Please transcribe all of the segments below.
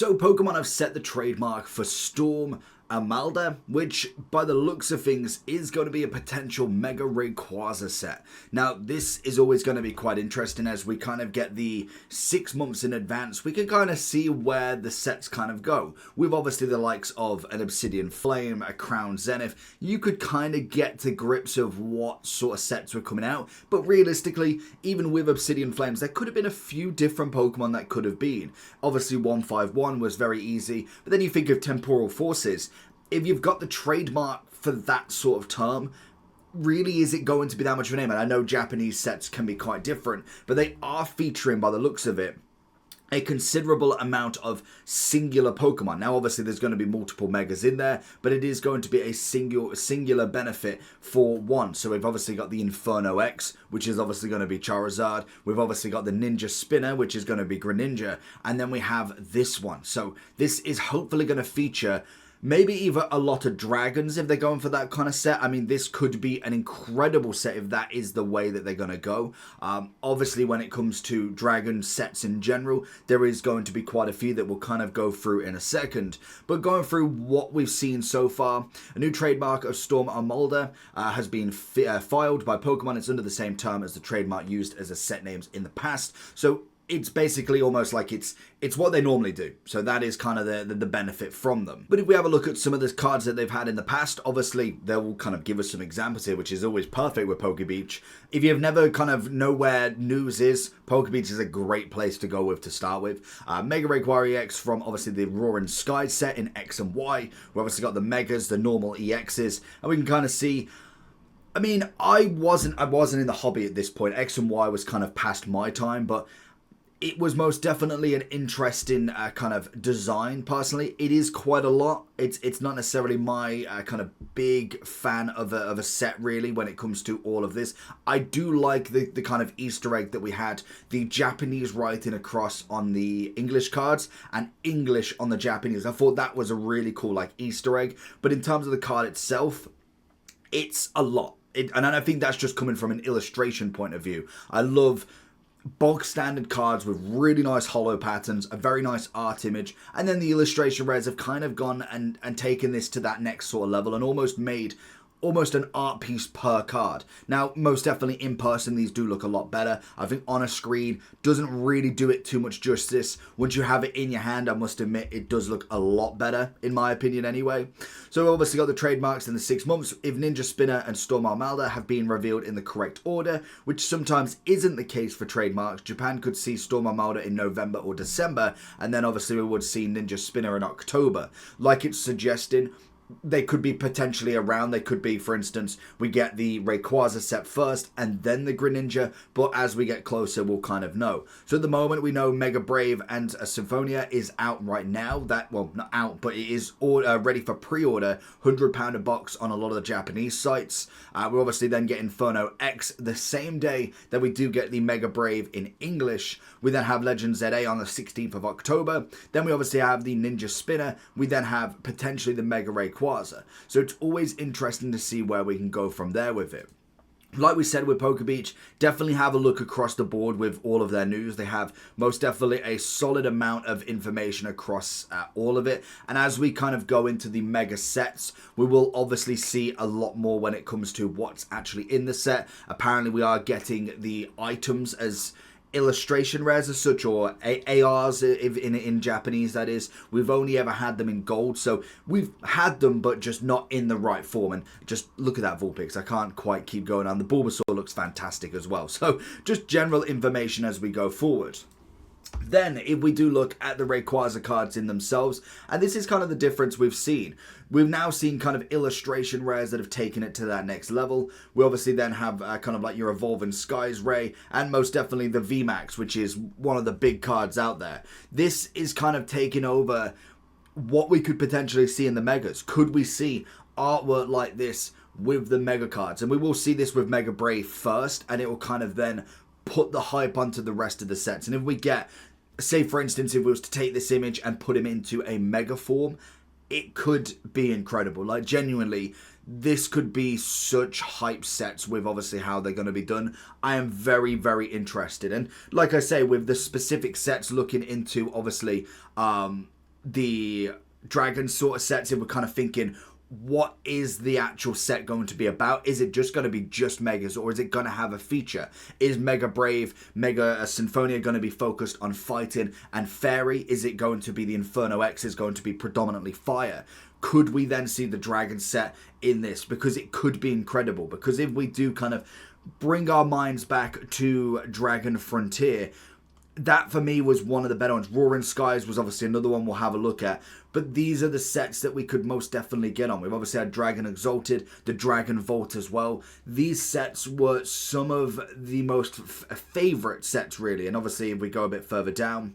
So Pokemon have set the trademark for Storm Emeralda, which by the looks of things is going to be a potential Mega Rayquaza set. Now this is always going to be quite interesting as we kind of get the 6 months in advance. We can kind of see where the sets kind of go. With obviously the likes of an Obsidian Flame, a Crown Zenith, you could kind of get to grips of what sort of sets were coming out. But realistically, even with Obsidian Flames, there could have been a few different Pokemon that could have been. Obviously 151 was very easy, but then you think of Temporal Forces. If you've got the trademark for that sort of term, really is it going to be that much of a name? And I know Japanese sets can be quite different, but they are featuring, by the looks of it, a considerable amount of singular Pokemon. Now obviously there's going to be multiple Megas in there, but it is going to be a singular benefit for one. So we've obviously got the Inferno X, which is obviously going to be Charizard. We've obviously got the Ninja Spinner, which is going to be Greninja. And then we have this one. So this is hopefully going to feature maybe even a lot of dragons if they're going for that kind of set. I mean, this could be an incredible set if that is the way that they're going to go. Obviously, when it comes to dragon sets in general, there is going to be quite a few that we'll kind of go through in a second. But going through what we've seen so far, a new trademark of Storm Emeralda has been filed by Pokemon. It's under the same term as the trademark used as a set names in the past. So it's basically almost like it's what they normally do. So that is kind of the benefit from them. But if we have a look at some of the cards that they've had in the past, obviously they'll kind of give us some examples here, which is always perfect with Pokebeach. If you've never kind of know where news is, Pokebeach is a great place to go with to start with. Mega Rayquaza EX from obviously the Roaring Skies set in X and Y. We've obviously got the Megas, the normal EXs, and we can kind of see. I mean, I wasn't in the hobby at this point. X and Y was kind of past my time, but it was most definitely an interesting kind of design, personally. It is quite a lot. It's not necessarily my kind of big fan of a set, really, when it comes to all of this. I do like the kind of Easter egg that we had. The Japanese writing across on the English cards and English on the Japanese. I thought that was a really cool like Easter egg. But in terms of the card itself, it's a lot. And I think that's just coming from an illustration point of view. I love bog standard cards with really nice hollow patterns, a very nice art image, and then the illustration rares have kind of gone and taken this to that next sort of level and almost made almost an art piece per card. Now, most definitely in person, these do look a lot better. I think on a screen doesn't really do it too much justice. Once you have it in your hand, I must admit, it does look a lot better, in my opinion anyway. So we've obviously got the trademarks in the 6 months. If Ninja Spinner and Storm Emeralda have been revealed in the correct order, which sometimes isn't the case for trademarks, Japan could see Storm Emeralda in November or December, and then obviously we would see Ninja Spinner in October. Like it's suggesting, they could be potentially around. They could be, for instance, we get the Rayquaza set first and then the Greninja, but as we get closer, we'll kind of know. So at the moment, we know Mega Brave and Symphonia is out right now. That, well, not out, but it is ready for pre-order, £100 a box on a lot of the Japanese sites. We obviously then get Inferno X the same day that we do get the Mega Brave in English. We then have Legend ZA on the 16th of October. Then we obviously have the Ninja Spinner. We then have potentially the Mega Rayquaza. So it's always interesting to see where we can go from there with it. Like we said with Pokebeach, definitely have a look across the board with all of their news. They have most definitely a solid amount of information across all of it. And as we kind of go into the mega sets, we will obviously see a lot more when it comes to what's actually in the set. Apparently we are getting the items as illustration rares as such, or ARs in Japanese, that is. We've only ever had them in gold, so we've had them but just not in the right form. And just look at that Vulpix, I can't quite keep going on. The Bulbasaur looks fantastic as well. So just general information as we go forward. Then, if we do look at the Rayquaza cards in themselves, and this is kind of the difference we've seen. We've now seen kind of illustration rares that have taken it to that next level. We obviously then have kind of like your Evolving Skies Ray, and most definitely the VMAX, which is one of the big cards out there. This is kind of taking over what we could potentially see in the Megas. Could we see artwork like this with the Mega cards? And we will see this with Mega Brave first, and it will kind of then put the hype onto the rest of the sets. And if we get, say for instance, if we was to take this image and put him into a mega form, it could be incredible. Like genuinely, this could be such hype sets with obviously how they're going to be done. I am very, very interested. And like I say, with the specific sets looking into obviously the dragon sort of sets, if we're kind of thinking, what is the actual set going to be about? Is it just going to be just Megas, or is it going to have a feature? Is Mega Brave, Mega Symphonia going to be focused on fighting and Fairy? Is it going to be the Inferno X is going to be predominantly fire? Could we then see the dragon set in this? Because it could be incredible. Because if we do kind of bring our minds back to Dragon Frontier, that for me was one of the better ones. Roaring Skies was obviously another one we'll have a look at. But these are the sets that we could most definitely get on. We've obviously had Dragon Exalted, the Dragon Vault as well. These sets were some of the most favourite sets, really. And obviously, if we go a bit further down,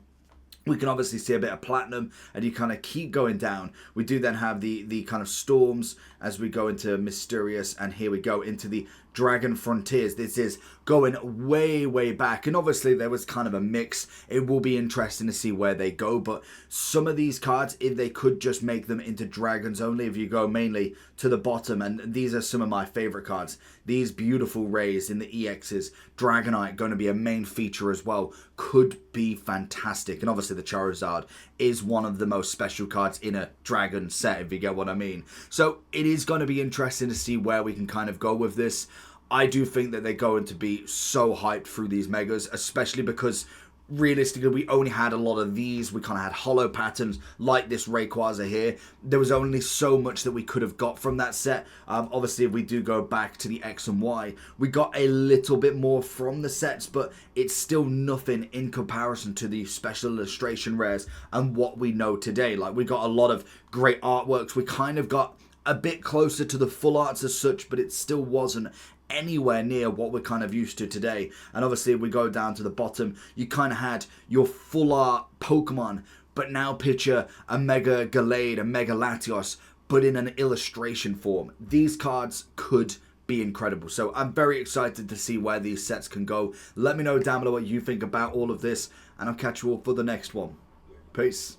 we can obviously see a bit of Platinum, and you kind of keep going down. We do then have the kind of Storms as we go into Mysterious, and here we go into the Dragon Frontiers. This is going way, way back, and obviously there was kind of a mix. It will be interesting to see where they go, but some of these cards, if they could just make them into Dragons only, if you go mainly to the bottom, and these are some of my favourite cards. These beautiful Rays in the EXs, Dragonite going to be a main feature as well, could be fantastic. And obviously the Charizard is one of the most special cards in a Dragon set, if you get what I mean. So it is going to be interesting to see where we can kind of go with this. I do think that they're going to be so hyped through these Megas, especially because realistically we only had a lot of these. We kind of had hollow patterns like this Rayquaza here. There was only so much that we could have got from that set. Obviously if we do go back to the X and Y, we got a little bit more from the sets, but it's still nothing in comparison to the special illustration rares and what we know today. Like, we got a lot of great artworks. We kind of got a bit closer to the full arts as such, but it still wasn't anywhere near what we're kind of used to today. And obviously if we go down to the bottom, you kind of had your full art Pokemon, but now picture a Mega Gallade, a Mega Latios, but in an illustration form. These cards could be incredible. So I'm very excited to see where these sets can go. Let me know down below what you think about all of this, and I'll catch you all for the next one. Peace.